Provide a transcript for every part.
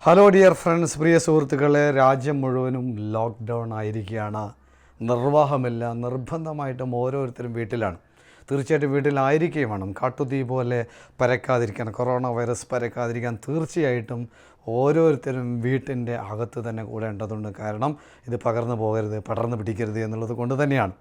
Hello dear friends, പ്രിയ സുഹൃത്തുക്കളെ, രാജ്യം മുഴുവനും ലോക്ക്ഡൗൺ ആയിരിക്കുകയാണ്. നിർവാഹമില്ല, നിർബന്ധമായിട്ടും ഓരോരുത്തരും വീട്ടിലാണ്. തീർച്ചയായിട്ടും വീട്ടിലായിരിക്കുകയും വേണം. കാട്ടുതീ പോലെ പരക്കാതിരിക്കാൻ, കൊറോണ വൈറസ് പരക്കാതിരിക്കാൻ തീർച്ചയായിട്ടും ഓരോരുത്തരും വീട്ടിൻ്റെ അകത്ത് തന്നെ കൂടേണ്ടതുണ്ട്. കാരണം ഇത് പകർന്നു പോകരുത്, പടർന്നു പിടിക്കരുത് എന്നുള്ളത് കൊണ്ട് തന്നെയാണ്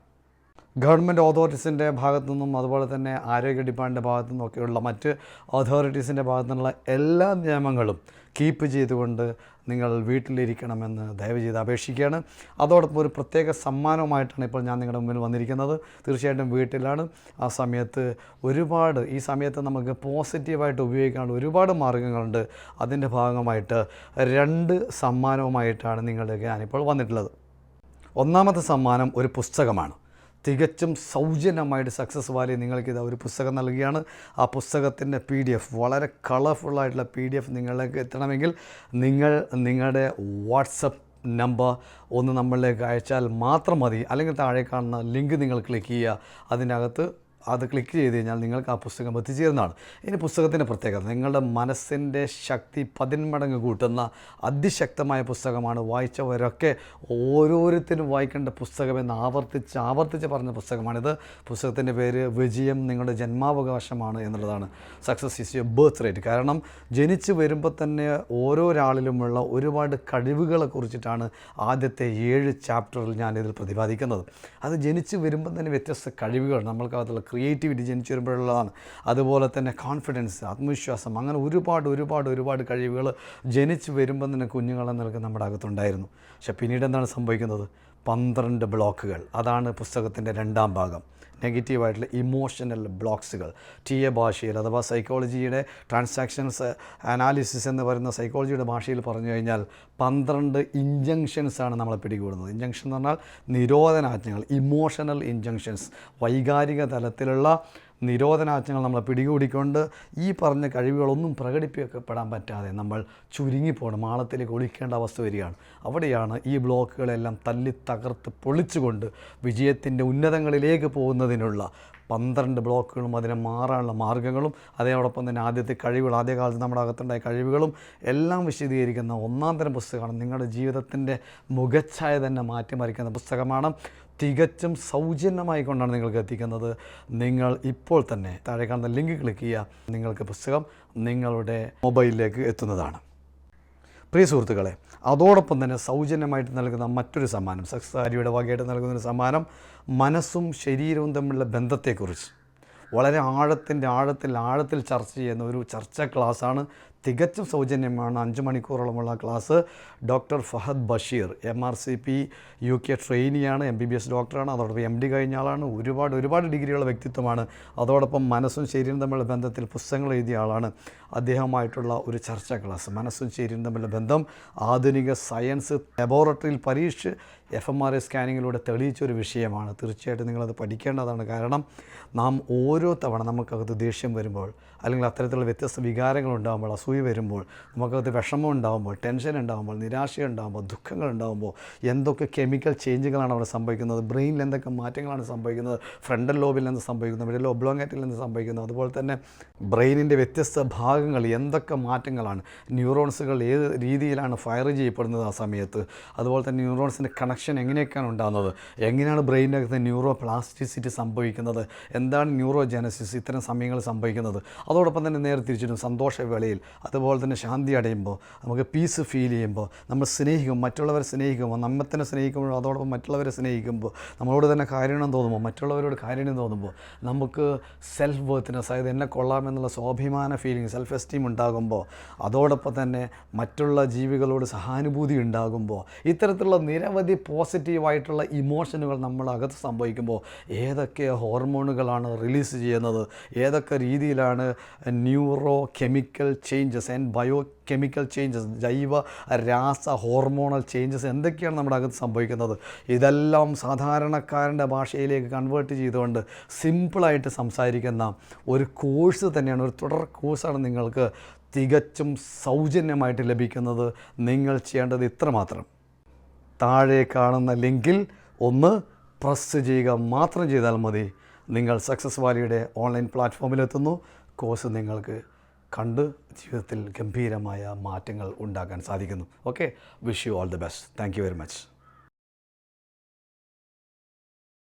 ഗവൺമെൻറ് അതോറിറ്റീസിൻ്റെ ഭാഗത്തു നിന്നും അതുപോലെ തന്നെ ആരോഗ്യ ഡിപ്പാർട്ട്മെൻറ്റിൻ്റെ ഭാഗത്തു നിന്നൊക്കെയുള്ള മറ്റ് അതോറിറ്റീസിൻ്റെ ഭാഗത്തു നിന്നുള്ള എല്ലാ നിയമങ്ങളും കീപ്പ് ചെയ്തുകൊണ്ട് നിങ്ങൾ വീട്ടിലിരിക്കണമെന്ന് ദയവ് ചെയ്ത് അപേക്ഷിക്കുകയാണ്. അതോടൊപ്പം ഒരു പ്രത്യേക സമ്മാനവുമായിട്ടാണ് ഇപ്പോൾ ഞാൻ നിങ്ങളുടെ മുമ്പിൽ വന്നിരിക്കുന്നത്. തീർച്ചയായിട്ടും വീട്ടിലാണ്. ആ സമയത്ത് ഈ സമയത്ത് നമുക്ക് പോസിറ്റീവായിട്ട് ഉപയോഗിക്കാനുള്ള ഒരുപാട് മാർഗ്ഗങ്ങളുണ്ട്. അതിൻ്റെ ഭാഗമായിട്ട് 2 സമ്മാനവുമായിട്ടാണ് നിങ്ങളിലേക്ക് ഞാനിപ്പോൾ വന്നിട്ടുള്ളത്. ഒന്നാമത്തെ സമ്മാനം ഒരു പുസ്തകമാണ്. തികച്ചും സൗജന്യമായിട്ട് സക്സസ് വാലി നിങ്ങൾക്കിത് ഒരു പുസ്തകം നൽകുകയാണ്. ആ പുസ്തകത്തിൻ്റെ PDF, വളരെ കളർഫുള്ളായിട്ടുള്ള PDF നിങ്ങളിലേക്ക് എത്തണമെങ്കിൽ നിങ്ങൾ നിങ്ങളുടെ വാട്സപ്പ് നമ്പർ ഒന്ന് നമ്മളിലേക്ക് അയച്ചാൽ മാത്രം മതി. അല്ലെങ്കിൽ താഴെ കാണുന്ന ലിങ്ക് നിങ്ങൾ ക്ലിക്ക് ചെയ്യുക. അതിനകത്ത് അത് ക്ലിക്ക് ചെയ്ത് കഴിഞ്ഞാൽ നിങ്ങൾക്ക് ആ പുസ്തകം എത്തിച്ചേരുന്നതാണ്. ഇനി പുസ്തകത്തിൻ്റെ പ്രത്യേകത, നിങ്ങളുടെ മനസ്സിൻ്റെ ശക്തി 10 മടങ്ങ് കൂട്ടുന്ന അതിശക്തമായ പുസ്തകമാണ്. വായിച്ചവരൊക്കെ ഓരോരുത്തരും വായിക്കേണ്ട പുസ്തകമെന്ന് ആവർത്തിച്ച് പറഞ്ഞ പുസ്തകമാണിത്. പുസ്തകത്തിൻ്റെ പേര് വിജയം നിങ്ങളുടെ ജന്മാവകാശമാണ് എന്നുള്ളതാണ്. Success is your birth rate. കാരണം ജനിച്ച് വരുമ്പോൾ തന്നെ ഓരോരാളിലുമുള്ള ഒരുപാട് കഴിവുകളെ കുറിച്ചിട്ടാണ് ആദ്യത്തെ 7 ചാപ്റ്ററിൽ ഞാനിതിൽ പ്രതിപാദിക്കുന്നത്. അത് ജനിച്ച് വരുമ്പോൾ തന്നെ വ്യത്യസ്ത കഴിവുകൾ നമ്മൾക്കകത്തുള്ള ക്രിയേറ്റിവിറ്റി ജനിച്ചു വരുമ്പോഴുള്ളതാണ്. അതുപോലെ തന്നെ കോൺഫിഡൻസ്, ആത്മവിശ്വാസം, അങ്ങനെ ഒരുപാട് കഴിവുകൾ ജനിച്ച് വരുമ്പോൾ തന്നെ കുഞ്ഞുങ്ങളെ നിലക്ക് നമ്മുടെ അകത്തുണ്ടായിരുന്നു. പക്ഷേ പിന്നീട് എന്താണ് സംഭവിക്കുന്നത്? 12 ബ്ലോക്കുകൾ. അതാണ് പുസ്തകത്തിൻ്റെ 2ാം ഭാഗം. നെഗറ്റീവായിട്ടുള്ള ഇമോഷണൽ ബ്ലോക്സുകൾ. ഭാഷയിൽ അഥവാ സൈക്കോളജിയുടെ ട്രാൻസാക്ഷൻസ് അനാലിസിസ് എന്ന് പറയുന്ന സൈക്കോളജിയുടെ ഭാഷയിൽ പറഞ്ഞു കഴിഞ്ഞാൽ 12 ഇൻജങ്ഷൻസാണ് നമ്മളെ പിടികൂടുന്നത്. ഇൻജങ്ഷൻ എന്ന് പറഞ്ഞാൽ നിരോധനാജ്ഞകൾ, ഇമോഷണൽ ഇൻജങ്ഷൻസ്, വൈകാരിക തലത്തിലുള്ള നിരോധനാജ്ഞകൾ നമ്മളെ പിടികൂടിക്കൊണ്ട് ഈ പറഞ്ഞ കഴിവുകളൊന്നും പ്രകടിപ്പിക്കപ്പെടാൻ പറ്റാതെ നമ്മൾ ചുരുങ്ങിപ്പോണം, ആളത്തിലേക്ക് ഒളിക്കേണ്ട അവസ്ഥ വരികയാണ്. അവിടെയാണ് ഈ ബ്ലോക്കുകളെല്ലാം തല്ലി തകർത്ത് പൊളിച്ചുകൊണ്ട് വിജയത്തിൻ്റെ ഉന്നതങ്ങളിലേക്ക് പോകുന്നതിനുള്ള 12 ബ്ലോക്കുകളും അതിനെ മാറാനുള്ള മാർഗ്ഗങ്ങളും അതോടൊപ്പം തന്നെ ആദ്യകാലത്ത് നമ്മുടെ അകത്തുണ്ടായ കഴിവുകളും എല്ലാം വിശദീകരിക്കുന്ന 1ാം തരം പുസ്തകമാണ്. നിങ്ങളുടെ ജീവിതത്തിൻ്റെ മുഖച്ഛായ തന്നെ മാറ്റിമറിക്കുന്ന പുസ്തകമാണ്. തികച്ചും സൗജന്യമായി കൊണ്ടാണ് നിങ്ങൾക്ക് എത്തിക്കുന്നത്. നിങ്ങൾ ഇപ്പോൾ തന്നെ താഴെ കാണുന്ന ലിങ്ക് ക്ലിക്ക് ചെയ്യുക. നിങ്ങൾക്ക് പുസ്തകം നിങ്ങളുടെ മൊബൈലിലേക്ക് എത്തുന്നതാണ്. പ്രിയ സുഹൃത്തുക്കളെ, അതോടൊപ്പം തന്നെ സൗജന്യമായിട്ട് നൽകുന്ന മറ്റൊരു സമ്മാനം, സക്സസ് വാലിയുടെ വകയായിട്ട് നൽകുന്നൊരു സമ്മാനം, മനസ്സും ശരീരവും തമ്മിലുള്ള ബന്ധത്തെക്കുറിച്ച് വളരെ ആഴത്തിൽ ചർച്ച ചെയ്യുന്ന ഒരു ചർച്ചാ ക്ലാസ്സാണ്. തികച്ചും സൗജന്യമാണ്. 5 മണിക്കൂറോളമുള്ള class. Doctor Fahad Basheer MRCP UK ട്രെയിനിയാണ്, MBBS ഡോക്ടറാണ്, അതോടൊപ്പം MD കഴിഞ്ഞ ആളാണ്, ഒരുപാട് ഡിഗ്രിയുള്ള വ്യക്തിത്വമാണ്. അതോടൊപ്പം മനസ്സും ശരീരവും തമ്മിലുള്ള ബന്ധത്തിൽ പുസ്തകങ്ങൾ എഴുതിയ ആളാണ്. അദ്ദേഹമായിട്ടുള്ള ഒരു ചർച്ചാ ക്ലാസ്, മനസ്സും ശരീരവും തമ്മിലുള്ള ബന്ധം, ആധുനിക സയൻസ് ലബോറട്ടറിയിൽ പരീക്ഷിച്ച് FMRI സ്കാനിങ്ങിലൂടെ തെളിയിച്ചൊരു വിഷയമാണ്. തീർച്ചയായിട്ടും നിങ്ങളത് പഠിക്കേണ്ടതാണ്. കാരണം നാം ഓരോ തവണ നമുക്കകത്ത് ദേഷ്യം വരുമ്പോൾ, അല്ലെങ്കിൽ അത്തരത്തിലുള്ള വ്യത്യസ്ത വികാരങ്ങൾ ഉണ്ടാകുമ്പോൾ, അസൂയ വരുമ്പോൾ, നമുക്കകത്ത് വിഷമം ഉണ്ടാകുമ്പോൾ, ടെൻഷൻ ഉണ്ടാകുമ്പോൾ, നിരാശ ഉണ്ടാകുമ്പോൾ, ദുഃഖങ്ങൾ ഉണ്ടാകുമ്പോൾ എന്തൊക്കെ കെമിക്കൽ ചേഞ്ചുകളാണ് അവിടെ സംഭവിക്കുന്നത്, ബ്രെയിനിൽ എന്തൊക്കെ മാറ്റങ്ങളാണ് സംഭവിക്കുന്നത്, ഫ്രണ്ടൽ ലോബിൽ എന്ത് സംഭവിക്കുന്നത്, മിഡിൽ ഒബ്ലോങ്ങേറ്റിൽ എന്ത് സംഭവിക്കുന്നത്, അതുപോലെ തന്നെ ബ്രെയിനിൻ്റെ വ്യത്യസ്ത ഭാഗങ്ങൾ എന്തൊക്കെ മാറ്റങ്ങളാണ്, ന്യൂറോൺസുകൾ ഏത് രീതിയിലാണ് ഫയർ ചെയ്യപ്പെടുന്നത് ആ സമയത്ത്, അതുപോലെ തന്നെ ന്യൂറോൺസിൻ്റെ കണക്ഷൻ എങ്ങനെയൊക്കെയാണ് ഉണ്ടാകുന്നത്, എങ്ങനെയാണ് ബ്രെയിനകത്ത് ന്യൂറോ പ്ലാസ്റ്റിസിറ്റി സംഭവിക്കുന്നത്, എന്താണ് ന്യൂറോ ജനസിസ്, ഇത്തരം സമയങ്ങൾ സംഭവിക്കുന്നത്. അതോടൊപ്പം തന്നെ നേരെ തിരിച്ചിട്ടും സന്തോഷവേളയിൽ, അതുപോലെ തന്നെ ശാന്തി അടയുമ്പോൾ, നമുക്ക് പീസ് ഫീൽ ചെയ്യുമ്പോൾ, നമ്മൾ മറ്റുള്ളവരെ സ്നേഹിക്കുമ്പോൾ, നമ്മെ തന്നെ സ്നേഹിക്കുമ്പോൾ, അതോടൊപ്പം മറ്റുള്ളവരെ സ്നേഹിക്കുമ്പോൾ, നമ്മളോട് തന്നെ കാരുണ്യം തോന്നുമ്പോൾ, മറ്റുള്ളവരോട് കാരുണ്യം തോന്നുമ്പോൾ, നമുക്ക് സെൽഫ് വർത്തിനെസ്, അതായത് എന്നെ കൊള്ളാമെന്നുള്ള സ്വാഭിമാന ഫീലിംഗ്, സെൽഫ് എസ്റ്റീം ഉണ്ടാകുമ്പോൾ, അതോടൊപ്പം തന്നെ മറ്റുള്ള ജീവികളോട് സഹാനുഭൂതി ഉണ്ടാകുമ്പോൾ, ഇത്തരത്തിലുള്ള നിരവധി പോസിറ്റീവായിട്ടുള്ള ഇമോഷനുകൾ നമ്മളകത്ത് സംഭവിക്കുമ്പോൾ ഏതൊക്കെ ഹോർമോണുകളാണ് റിലീസ് ചെയ്യുന്നത്, ഏതൊക്കെ രീതിയിലാണ് neuro chemical changes and bio chemical changes, ജൈവ രാസ ഹോർമോണൽ ചേഞ്ചസ് എന്തൊക്കെയാണ് നമ്മുടെ അകത്ത് സംഭവിക്കുന്നത്, ഇതെല്ലാം സാധാരണക്കാരൻ്റെ ഭാഷയിലേക്ക് കൺവേർട്ട് ചെയ്തുകൊണ്ട് സിമ്പിളായിട്ട് സംസാരിക്കുന്ന ഒരു കോഴ്സ് തന്നെയാണ്, ഒരു തുടർ കോഴ്സാണ് നിങ്ങൾക്ക് തികച്ചും സൗജന്യമായിട്ട് ലഭിക്കുന്നത്. നിങ്ങൾ ചെയ്യേണ്ടത് ഇത്രമാത്രം: താഴെ കാണുന്ന ലിങ്കിൽ ഒന്ന് പ്രസ് ചെയ്യുക മാത്രം ചെയ്താൽ മതി. നിങ്ങൾ സക്സസ് വാലിയുടെ ഓൺലൈൻ പ്ലാറ്റ്ഫോമിലെത്തുന്നു. കോഴ്സ് നിങ്ങൾക്ക് കണ്ട് ജീവിതത്തിൽ ഗംഭീരമായ മാറ്റങ്ങൾ ഉണ്ടാക്കാൻ സാധിക്കുന്നു. Okay, wish you all the best. Thank you very much.